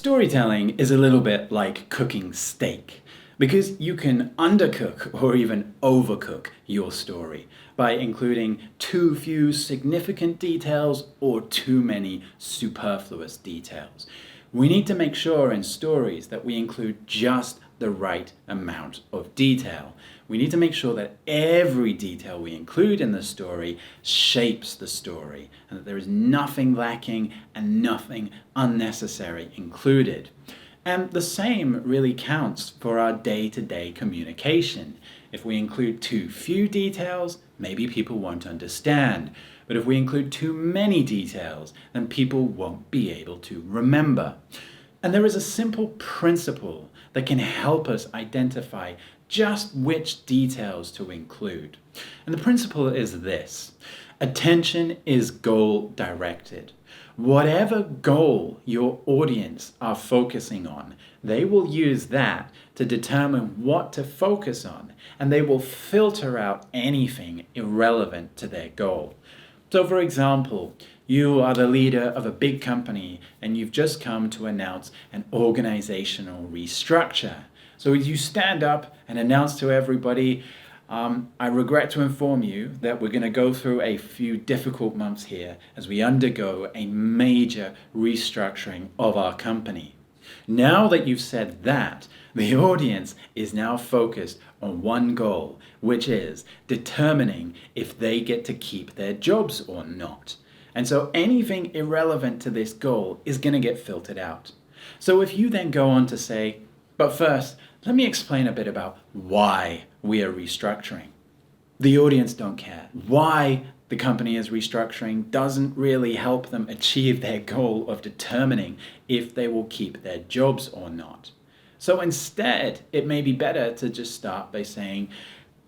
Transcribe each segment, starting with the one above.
Storytelling is a little bit like cooking steak because you can undercook or even overcook your story by including too few significant details or too many superfluous details. We need to make sure in stories that we include just the right amount of detail. We need to make sure that every detail we include in the story shapes the story and that there is nothing lacking and nothing unnecessary included. And the same really counts for our day-to-day communication. If we include too few details, maybe people won't understand. But if we include too many details, then people won't be able to remember. And there is a simple principle that can help us identify just which details to include. And the principle is this: attention is goal-directed. Whatever goal your audience are focusing on, they will use that to determine what to focus on, and they will filter out anything irrelevant to their goal. So for example, you are the leader of a big company and you've just come to announce an organizational restructure. So you stand up and announce to everybody, I regret to inform you that we're going to go through a few difficult months here as we undergo a major restructuring of our company. Now that you've said that, the audience is now focused on one goal, which is determining if they get to keep their jobs or not. And so anything irrelevant to this goal is going to get filtered out. So if you then go on to say, but first, let me explain a bit about why we are restructuring. The audience don't care. Why the company is restructuring doesn't really help them achieve their goal of determining if they will keep their jobs or not. So instead, it may be better to just start by saying,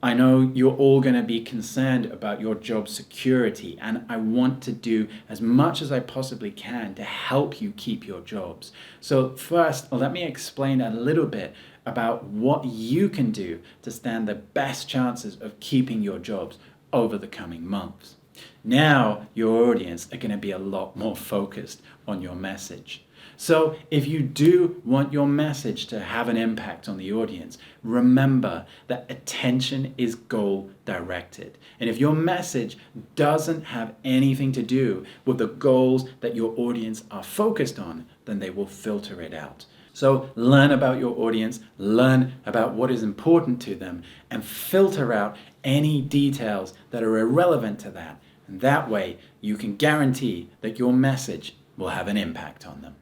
I know you're all going to be concerned about your job security, and I want to do as much as I possibly can to help you keep your jobs. So first, let me explain a little bit about what you can do to stand the best chances of keeping your jobs over the coming months. Now, your audience are going to be a lot more focused on your message. So if you do want your message to have an impact on the audience, remember that attention is goal-directed. And if your message doesn't have anything to do with the goals that your audience are focused on, then they will filter it out. So learn about your audience, learn about what is important to them, and filter out any details that are irrelevant to that. And that way, you can guarantee that your message will have an impact on them.